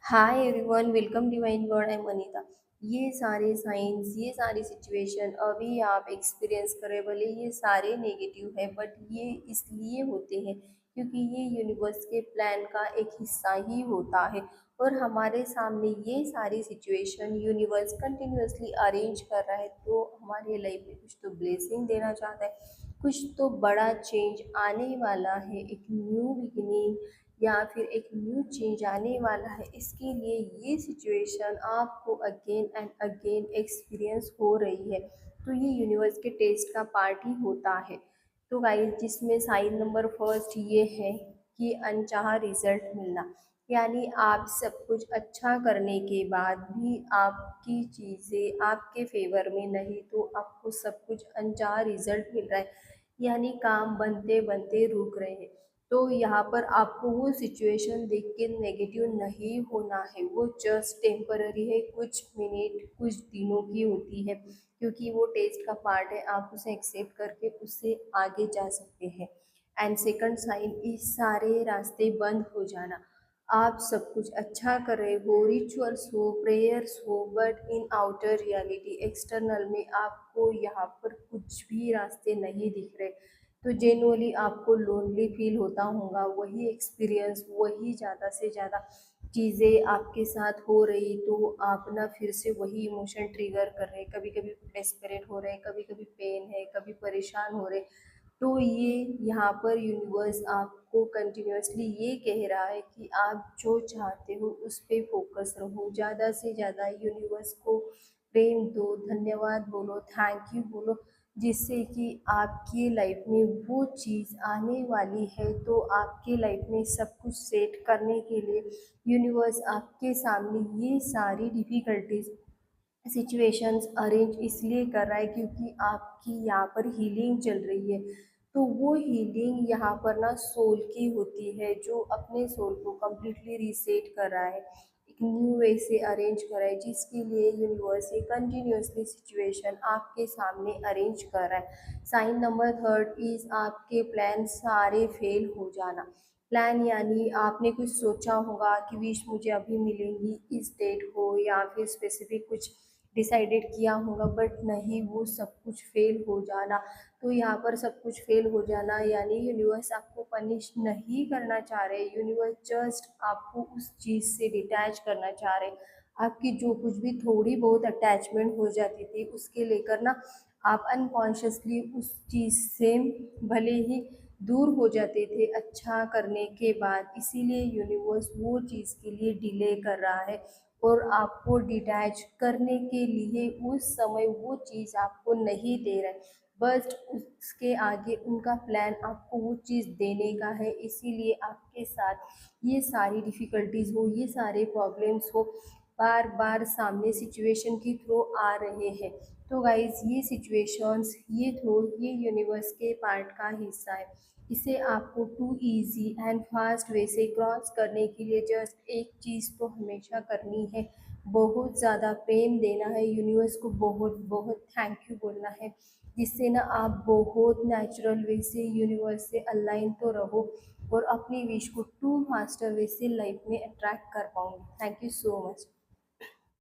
Hi everyone, welcome divine word. I am Anita. ये सारे science, ये सारी सिचुएशन अभी आप एक्सपीरियंस करें, भले ये सारे नेगेटिव है, बट ये इसलिए होते हैं क्योंकि ये यूनिवर्स के प्लान का एक हिस्सा ही होता है। और हमारे सामने ये सारी सिचुएशन यूनिवर्स कंटिन्यूअसली अरेंज कर रहा है, तो हमारे लाइफ में कुछ तो ब्लेसिंग देना चाहता है, कुछ तो बड़ा चेंज आने वाला है, एक न्यू बिगिनिंग या फिर एक न्यू चेंज आने वाला है। इसके लिए ये सिचुएशन आपको अगेन एंड अगेन एक्सपीरियंस हो रही है, तो ये यूनिवर्स के टेस्ट का पार्ट ही होता है। तो गाइस, जिसमें साइन नंबर फर्स्ट ये है कि अनचाहा रिजल्ट मिलना, यानी आप सब कुछ अच्छा करने के बाद भी आपकी चीज़ें आपके फेवर में नहीं, तो आपको सब कुछ अनचाहा रिजल्ट मिल रहा है, यानी काम बनते बनते रुक रहे हैं। तो यहाँ पर आपको वो सिचुएशन देख के नेगेटिव नहीं होना है, वो जस्ट टेम्पररी है, कुछ मिनट कुछ दिनों की होती है, क्योंकि वो टेस्ट का पार्ट है। आप उसे एक्सेप्ट करके उससे आगे जा सकते हैं। एंड सेकंड साइन, इस सारे रास्ते बंद हो जाना। आप सब कुछ अच्छा कर रहे हो, रिचुअल्स हो, प्रेयर्स हो, but in outer reality, external में आपको यहाँ पर कुछ भी रास्ते नहीं दिख रहे, तो जेनुअली आपको लोनली फील होता होगा। वही एक्सपीरियंस, वही ज़्यादा से ज़्यादा चीज़ें आपके साथ हो रही, तो आप ना फिर से वही इमोशन ट्रिगर कर रहे हैं। कभी कभी डेस्परेट हो रहे हैं, कभी कभी पेन है, कभी परेशान हो रहे। तो ये यहाँ पर यूनिवर्स आपको कंटिन्यूअसली ये कह रहा है कि आप जो चाहते हो उस पर फोकस रहो, ज़्यादा से ज़्यादा यूनिवर्स को प्रेम दो, धन्यवाद बोलो, थैंक यू बोलो, जिससे कि आपकी लाइफ में वो चीज़ आने वाली है। तो आपके लाइफ में सब कुछ सेट करने के लिए यूनिवर्स आपके सामने ये सारी डिफ़िकल्टीज सिचुएशंस अरेंज इसलिए कर रहा है क्योंकि आपकी यहाँ पर हीलिंग चल रही है। तो वो हीलिंग यहाँ पर ना सोल की होती है, जो अपने सोल को कम्प्लीटली रीसेट कर रहा है, एक न्यू वे से अरेंज कर रहा है, जिसके लिए यूनिवर्स ये कंटिन्यूसली सिचुएशन आपके सामने अरेंज कर रहा है। साइन नंबर थर्ड इज आपके प्लान सारे फेल हो जाना। प्लान यानी आपने कुछ सोचा होगा कि विश मुझे अभी मिलेंगी, इस डेट को, या फिर स्पेसिफिक कुछ डिसाइडेड किया होगा, बट नहीं, वो सब कुछ फेल हो जाना। तो यहाँ पर सब कुछ फेल हो जाना यानी यूनिवर्स आपको पनिश नहीं करना चाह रहे, यूनिवर्स जस्ट आपको उस चीज़ से डिटैच करना चाह रहे। आपकी जो कुछ भी थोड़ी बहुत अटैचमेंट हो जाती थी उसके लेकर ना, आप अनकॉन्शियसली उस चीज़ से भले ही दूर हो जाते थे अच्छा करने के बाद, इसीलिए यूनिवर्स वो चीज़ के लिए डिले कर रहा है और आपको डिटैच करने के लिए उस समय वो चीज़ आपको नहीं दे रहा है। बस उसके आगे उनका प्लान आपको वो चीज़ देने का है, इसीलिए आपके साथ ये सारी डिफ़िकल्टीज़ हो, ये सारे प्रॉब्लम्स हो, बार बार सामने सिचुएशन के थ्रू आ रहे हैं। तो गाइज़, ये सिचुएशंस, ये थ्रू, ये यूनिवर्स के पार्ट का हिस्सा है। इसे आपको too easy and fast way से क्रॉस करने के लिए जस्ट एक चीज़ तो हमेशा करनी है, बहुत ज़्यादा प्रेम देना है यूनिवर्स को, बहुत बहुत थैंक यू बोलना है, जिससे ना आप बहुत नेचुरल वे से यूनिवर्स से अलाइन तो रहो और अपनी विश को टू मास्टर वे से लाइफ में अट्रैक्ट कर पाओगे। Thank you so much.